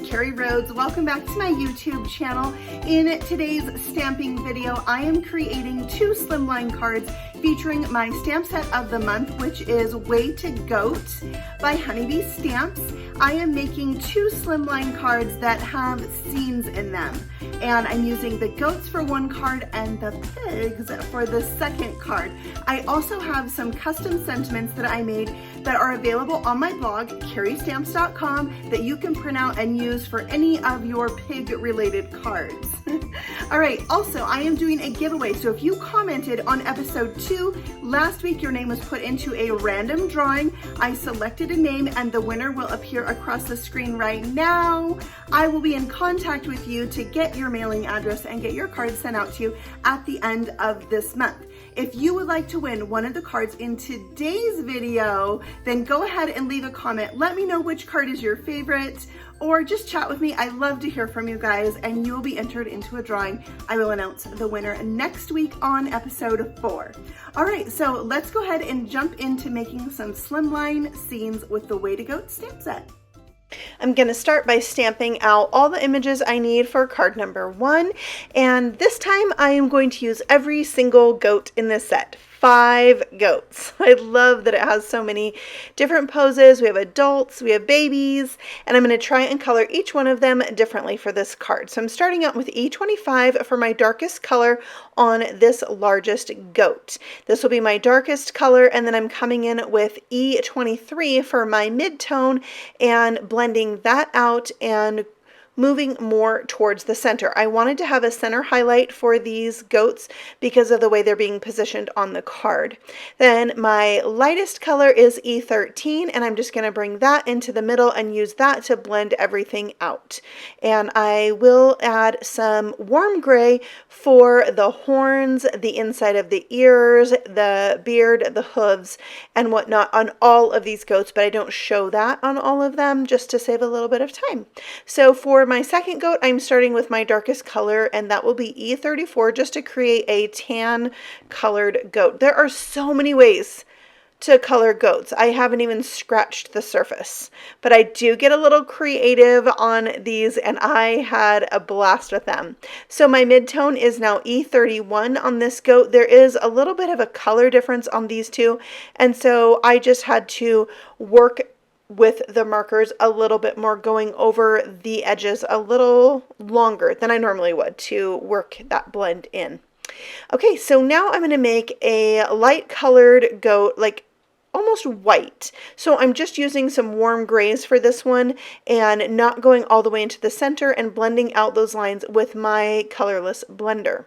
Carrie Rhodes. Welcome back to my YouTube channel. In today's stamping video, I am creating 2 Slimline cards featuring my stamp set of the month, which is Way to Goat by HoneyBee Stamps. I am making 2 Slimline cards that have scenes in them. And I'm using the goats for one card and the pigs for the second card. I also have some custom sentiments that I made that are available on my blog, carriestamps.com, that you can print out and use for any of your pig related cards. All right, also I am doing a giveaway. So if you commented on episode 2, last week your name was put into a random drawing. I selected a name and the winner will appear across the screen right now. I will be in contact with you to get your mailing address and get your card sent out to you at the end of this month. If you would like to win one of the cards in today's video, then go ahead and leave a comment. Let me know which card is your favorite, or just chat with me. I love to hear from you guys, and you will be entered into a drawing. I will announce the winner next week on episode 4. All right, so let's go ahead and jump into making some Slimline scenes with the Way to Goat stamp set. I'm going to start by stamping out all the images I need for card number 1, and this time I am going to use every single goat in this set. 5 goats. I love that it has so many different poses. We have adults, we have babies, and I'm going to try and color each one of them differently for this card. So I'm starting out with E25 for my darkest color on this largest goat. This will be my darkest color, and then I'm coming in with E23 for my mid-tone and blending that out and moving more towards the center. I wanted to have a center highlight for these goats because of the way they're being positioned on the card. Then my lightest color is E13, and I'm just going to bring that into the middle and use that to blend everything out. And I will add some warm gray for the horns, the inside of the ears, the beard, the hooves, and whatnot on all of these goats, but I don't show that on all of them just to save a little bit of time. So for my second goat, I'm starting with my darkest color, and that will be E34 just to create a tan colored goat. There are so many ways to color goats. I haven't even scratched the surface, but I do get a little creative on these, and I had a blast with them. So my mid-tone is now E31 on this goat. There is a little bit of a color difference on these two, and so I just had to work with the markers a little bit more, going over the edges a little longer than I normally would to work that blend in. Okay, so now I'm going to make a light colored goat, like almost white. So I'm just using some warm grays for this one and not going all the way into the center and blending out those lines with my colorless blender.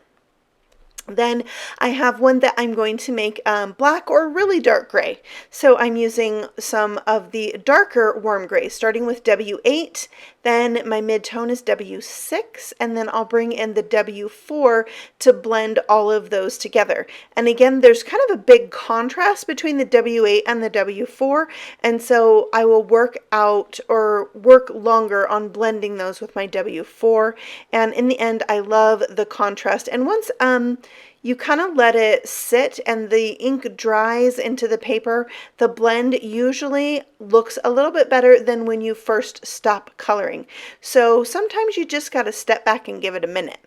Then I have one that I'm going to make black or really dark gray. So I'm using some of the darker warm gray, starting with W8, then my mid-tone is W6, and then I'll bring in the W4 to blend all of those together. And again, there's kind of a big contrast between the W8 and the W4, and so I will work out or work longer on blending those with my W4. And in the end, I love the contrast. And once you kind of let it sit and the ink dries into the paper, the blend usually looks a little bit better than when you first stop coloring. So sometimes you just got to step back and give it a minute.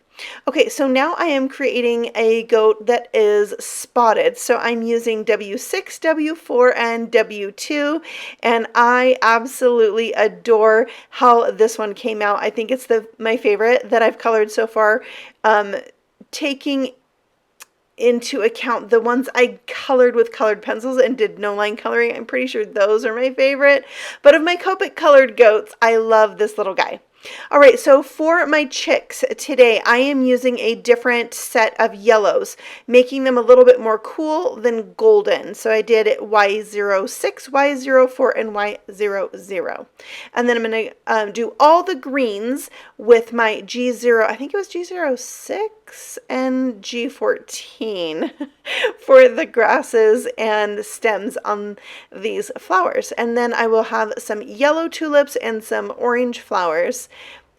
Okay, so now I am creating a goat that is spotted. So I'm using W6, W4, and W2, and I absolutely adore how this one came out. I think it's my favorite that I've colored so far, taking into account the ones I colored with colored pencils and did no line coloring. I'm pretty sure those are my favorite. But of my Copic colored goats, I love this little guy. All right, so for my chicks today, I am using a different set of yellows, making them a little bit more cool than golden. So I did Y06, Y04, and Y00. And then I'm going to do all the greens with my G0, I think it was G06 and G14 for the grasses and stems on these flowers. And then I will have some yellow tulips and some orange flowers.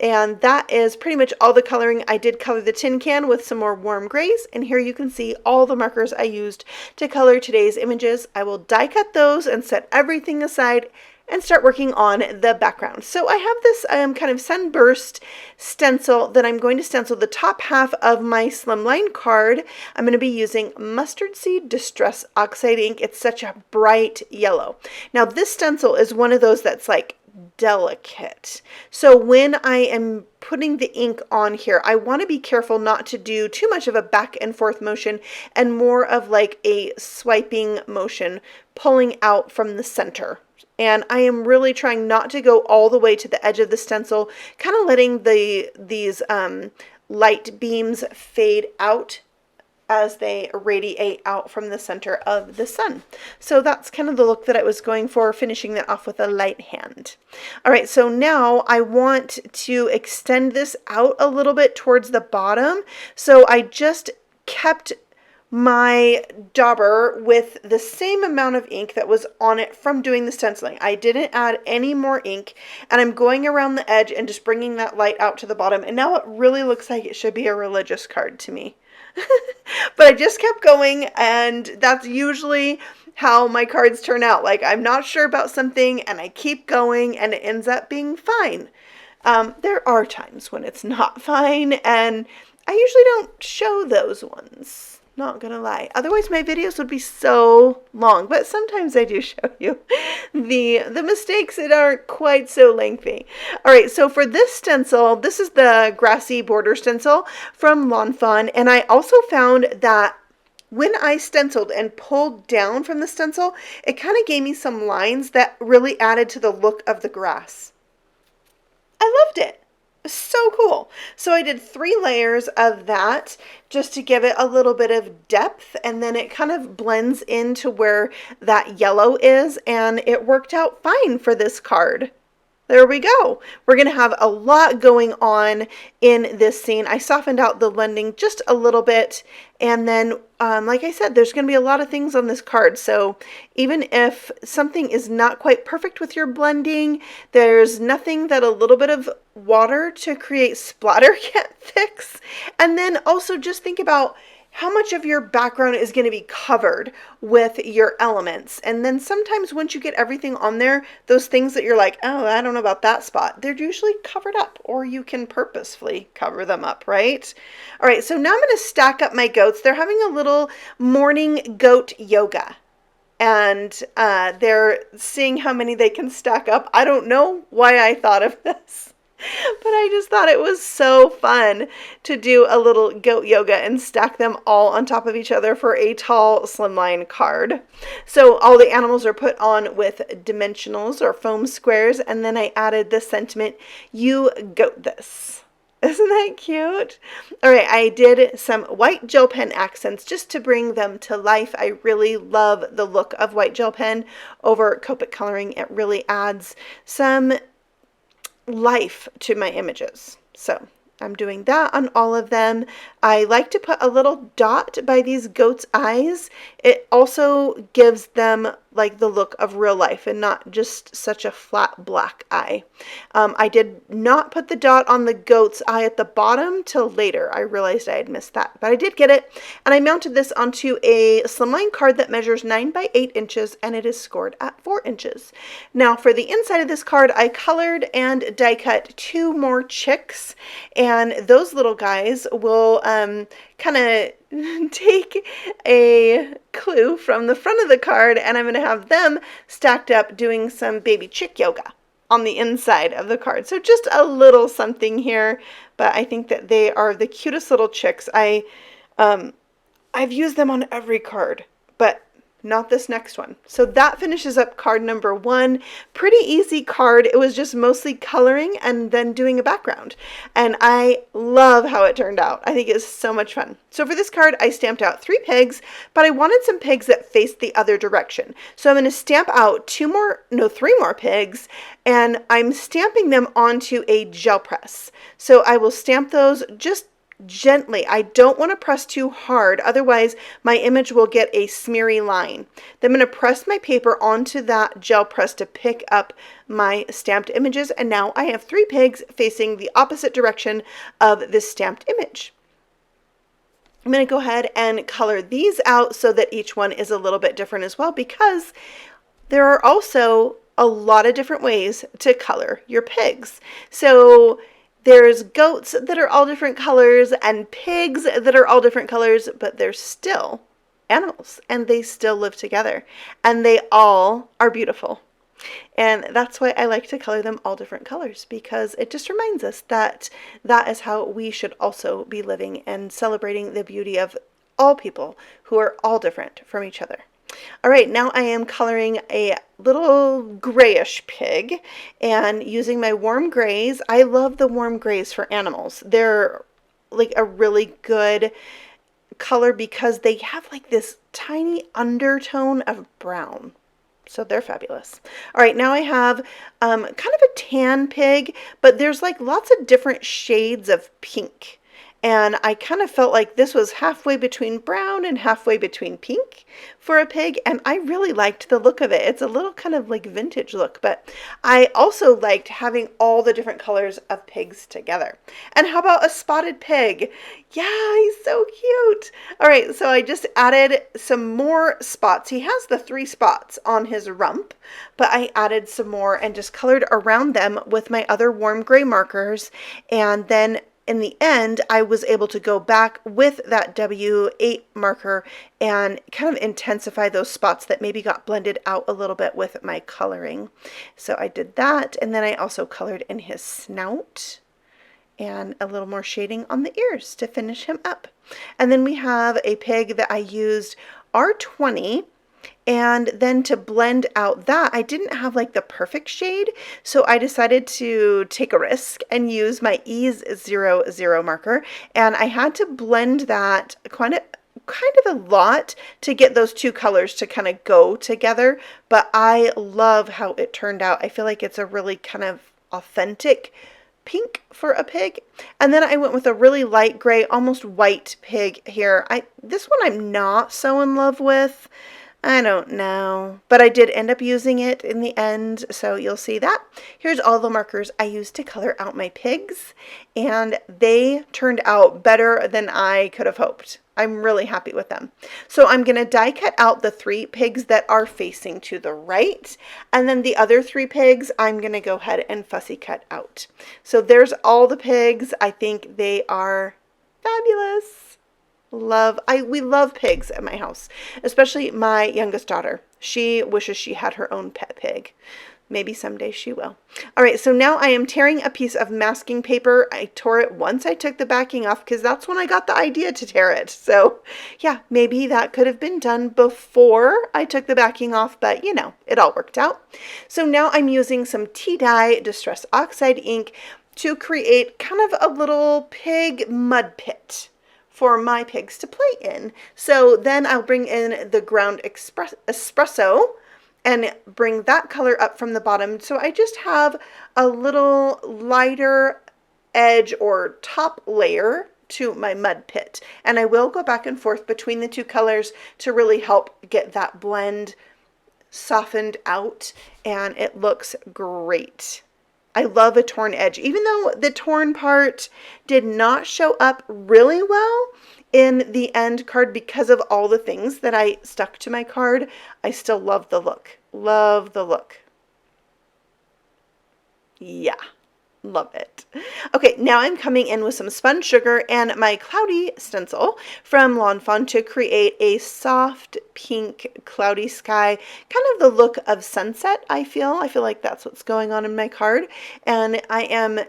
And that is pretty much all the coloring. I did color the tin can with some more warm grays, and here you can see all the markers I used to color today's images. I will die cut those and set everything aside, and start working on the background. So I have this kind of sunburst stencil that I'm going to stencil the top half of my Slimline card. I'm going to be using Mustard Seed Distress Oxide ink. It's such a bright yellow. Now this stencil is one of those that's like delicate. So when I am putting the ink on here, I want to be careful not to do too much of a back and forth motion and more of like a swiping motion, pulling out from the center. And I am really trying not to go all the way to the edge of the stencil, kind of letting these light beams fade out as they radiate out from the center of the sun. So that's kind of the look that I was going for, finishing that off with a light hand. All right, so now I want to extend this out a little bit towards the bottom. So I just kept my dauber with the same amount of ink that was on it from doing the stenciling. I didn't add any more ink, and I'm going around the edge and just bringing that light out to the bottom. And now it really looks like it should be a religious card to me. But I just kept going, and that's usually how my cards turn out. Like, I'm not sure about something and I keep going and it ends up being fine. There are times when it's not fine, and I usually don't show those ones. Not gonna lie. Otherwise my videos would be so long, but sometimes I do show you the mistakes that aren't quite so lengthy. All right, so for this stencil, this is the Grassy border stencil from Fawn, and I also found that when I stenciled and pulled down from the stencil, it kind of gave me some lines that really added to the look of the grass. I loved it. So cool. So I did 3 layers of that just to give it a little bit of depth, and then it kind of blends into where that yellow is, and it worked out fine for this card. There we go. We're going to have a lot going on in this scene. I softened out the blending just a little bit, and then like I said, there's going to be a lot of things on this card. So even if something is not quite perfect with your blending, there's nothing that a little bit of water to create splatter can't fix. And then also just think about how much of your background is going to be covered with your elements. And then sometimes once you get everything on there, those things that you're like, oh, I don't know about that spot, they're usually covered up, or you can purposefully cover them up, right? All right, so now I'm going to stack up my goats. They're having a little morning goat yoga, and they're seeing how many they can stack up. I don't know why I thought of this, but I just thought it was so fun to do a little goat yoga and stack them all on top of each other for a tall Slimline card. So all the animals are put on with dimensionals or foam squares, and then I added the sentiment, "You goat this." Isn't that cute? All right, I did some white gel pen accents just to bring them to life. I really love the look of white gel pen over Copic coloring. It really adds some life to my images. So I'm doing that on all of them. I like to put a little dot by these goats' eyes. It also gives them like the look of real life and not just such a flat black eye. I did not put the dot on the goat's eye at the bottom till later. I realized I had missed that, but I did get it. And I mounted this onto a Slimline card that measures 9 by 8 inches, and it is scored at 4 inches. Now for the inside of this card, I colored and die cut 2 more chicks, and those little guys will kind of take a clue from the front of the card, and I'm going to have them stacked up doing some baby chick yoga on the inside of the card. So just a little something here, but I think that they are the cutest little chicks. I've used them on every card, but not this next one. So that finishes up card number 1. Pretty easy card. It was just mostly coloring and then doing a background. And I love how it turned out. I think it's so much fun. So for this card, I stamped out 3 pigs, but I wanted some pigs that faced the other direction. So I'm going to stamp out 3 more pigs, and I'm stamping them onto a gel press. So I will stamp those just gently. I don't want to press too hard, otherwise my image will get a smeary line. Then I'm going to press my paper onto that gel press to pick up my stamped images, and now I have 3 pigs facing the opposite direction of this stamped image. I'm going to go ahead and color these out so that each one is a little bit different as well, because there are also a lot of different ways to color your pigs. So there's goats that are all different colors and pigs that are all different colors, but they're still animals and they still live together and they all are beautiful. And that's why I like to color them all different colors, because it just reminds us that that is how we should also be living and celebrating the beauty of all people who are all different from each other. All right, now I am coloring a little grayish pig and using my warm grays. I love the warm grays for animals. They're like a really good color because they have like this tiny undertone of brown. So they're fabulous. All right, now I have kind of a tan pig, but there's like lots of different shades of pink. And I kind of felt like this was halfway between brown and halfway between pink for a pig. And I really liked the look of it. It's a little kind of like vintage look, but I also liked having all the different colors of pigs together. And how about a spotted pig? Yeah, he's so cute. All right, so I just added some more spots. He has the 3 spots on his rump, but I added some more and just colored around them with my other warm gray markers. And then in the end, I was able to go back with that W8 marker and kind of intensify those spots that maybe got blended out a little bit with my coloring. So I did that, and then I also colored in his snout and a little more shading on the ears to finish him up. And then we have a pig that I used R20. And then to blend out that, I didn't have like the perfect shade, so I decided to take a risk and use my Ease 00 marker, and I had to blend that kind of a lot to get those 2 colors to kind of go together, but I love how it turned out. I feel like it's a really kind of authentic pink for a pig. And then I went with a really light gray, almost white pig here. This one I'm not so in love with. I don't know, but I did end up using it in the end, so you'll see that. Here's all the markers I used to color out my pigs, and they turned out better than I could have hoped. I'm really happy with them. So I'm going to die cut out the 3 pigs that are facing to the right, and then the other 3 pigs I'm going to go ahead and fussy cut out. So there's all the pigs. I think they are fabulous. We love pigs at my house, especially my youngest daughter. She wishes she had her own pet pig. Maybe someday she will. All right, so now I am tearing a piece of masking paper. I tore it once I took the backing off because that's when I got the idea to tear it. So yeah, maybe that could have been done before I took the backing off, but you know, it all worked out. So now I'm using some Tea-Dye Distress Oxide ink to create kind of a little pig mud pit for my pigs to play in. So then I'll bring in the ground espresso and bring that color up from the bottom. So I just have a little lighter edge or top layer to my mud pit. And I will go back and forth between the 2 colors to really help get that blend softened out, and it looks great. I love a torn edge. Even though the torn part did not show up really well in the end card because of all the things that I stuck to my card, I still love the look. Love the look. Yeah, love it. Okay, now I'm coming in with some spun sugar and my cloudy stencil from Fawn to create a soft pink cloudy sky, kind of the look of sunset. I feel like that's what's going on in my card, and I am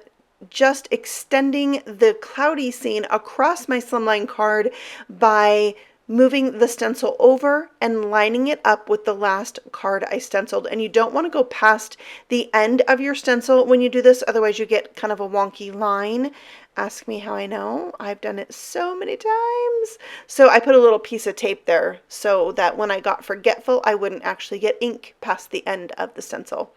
just extending the cloudy scene across my Slimline card by moving the stencil over and lining it up with the last card I stenciled. And you don't want to go past the end of your stencil when you do this, otherwise you get kind of a wonky line. Ask me how I know. I've done it so many times. So I put a little piece of tape there so that when I got forgetful, I wouldn't actually get ink past the end of the stencil.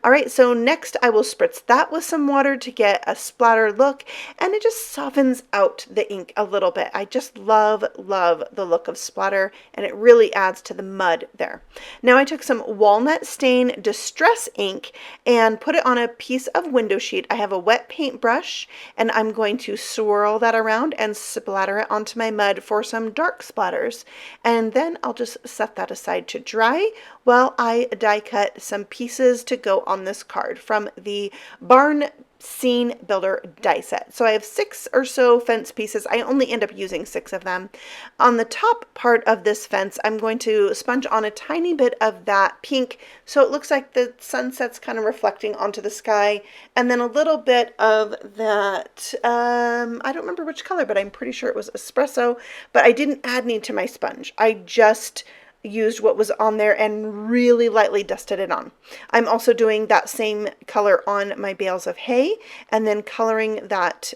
All right, so next I will spritz that with some water to get a splatter look, and it just softens out the ink a little bit. I just love the look of splatter, and it really adds to the mud there. Now I took some Walnut Stain Distress ink and put it on a piece of window sheet. I have a wet paintbrush, and I'm going going to swirl that around and splatter it onto my mud for some dark splatters. And then I'll just set that aside to dry while I die cut some pieces to go on this card from the Barn Scene Builder die set. So I have 6 or so fence pieces. I only end up using 6 of them. On the top part of this fence, I'm going to sponge on a tiny bit of that pink so it looks like the sunset's kind of reflecting onto the sky, and then a little bit of that, I don't remember which color, but I'm pretty sure it was espresso, but I didn't add any to my sponge. I just used what was on there and really lightly dusted it on. I'm also doing that same color on my bales of hay and then coloring that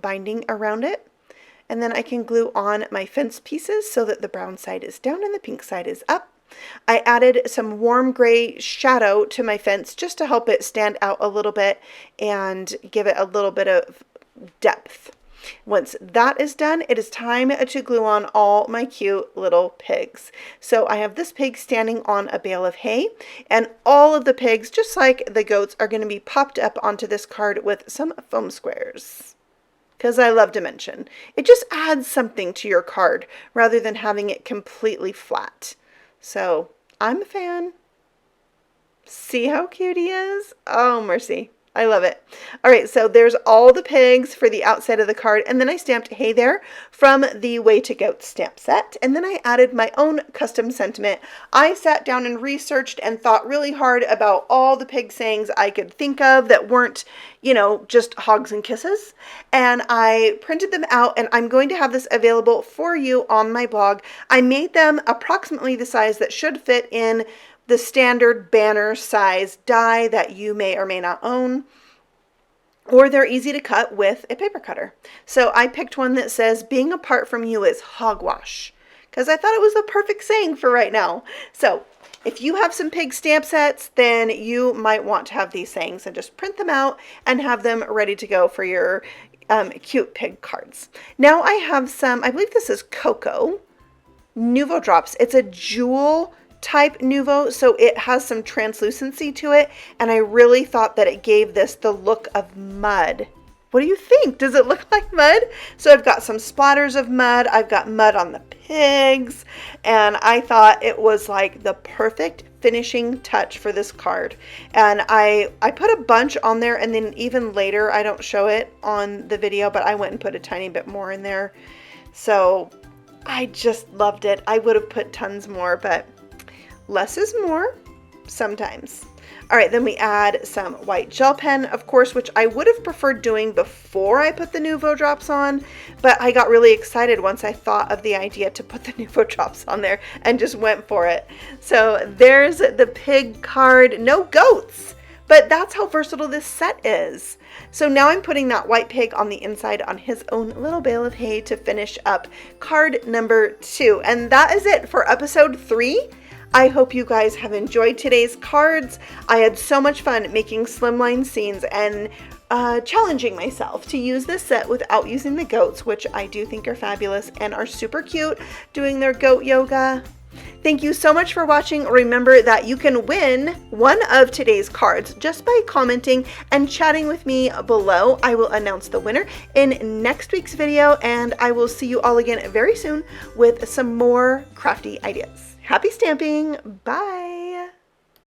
binding around it. And then I can glue on my fence pieces so that the brown side is down and the pink side is up. I added some warm gray shadow to my fence just to help it stand out a little bit and give it a little bit of depth. Once that is done, it is time to glue on all my cute little pigs. So I have this pig standing on a bale of hay, and all of the pigs, just like the goats, are going to be popped up onto this card with some foam squares. Because I love dimension. It just adds something to your card rather than having it completely flat. So I'm a fan. See how cute he is? Oh, mercy. I love it. All right, so there's all the pigs for the outside of the card, and then I stamped Hey There from the Way to Goat stamp set, and then I added my own custom sentiment. I sat down and researched and thought really hard about all the pig sayings I could think of that weren't, you know, just hogs and kisses, and I printed them out, and I'm going to have this available for you on my blog. I made them approximately the size that should fit in the standard banner size die that you may or may not own, or they're easy to cut with a paper cutter. So I picked one that says, being apart from you is hogwash, because I thought it was the perfect saying for right now. So if you have some pig stamp sets, then you might want to have these sayings and just print them out and have them ready to go for your cute pig cards. Now I have some, I believe this is Cocoa Nouveau Drops. It's a jewel type Nouveau, so it has some translucency to it, and I really thought that it gave this the look of mud. What do you think? Does it look like mud? So I've got some splatters of mud, I've got mud on the pigs, and I thought it was like the perfect finishing touch for this card. And I put a bunch on there, and then even later, I don't show it on the video, but I went and put a tiny bit more in there. So I just loved it. I would have put tons more, but less is more sometimes. All right, then we add some white gel pen, of course, which I would have preferred doing before I put the Nouveau Drops on, but I got really excited once I thought of the idea to put the Nouveau Drops on there and just went for it. So there's the pig card, no goats, but that's how versatile this set is. So now I'm putting that white pig on the inside on his own little bale of hay to finish up card number 2. And that is it for episode 3. I hope you guys have enjoyed today's cards. I had so much fun making slimline scenes and challenging myself to use this set without using the goats, which I do think are fabulous and are super cute doing their goat yoga. Thank you so much for watching. Remember that you can win one of today's cards just by commenting and chatting with me below. I will announce the winner in next week's video, and I will see you all again very soon with some more crafty ideas. Happy stamping. Bye.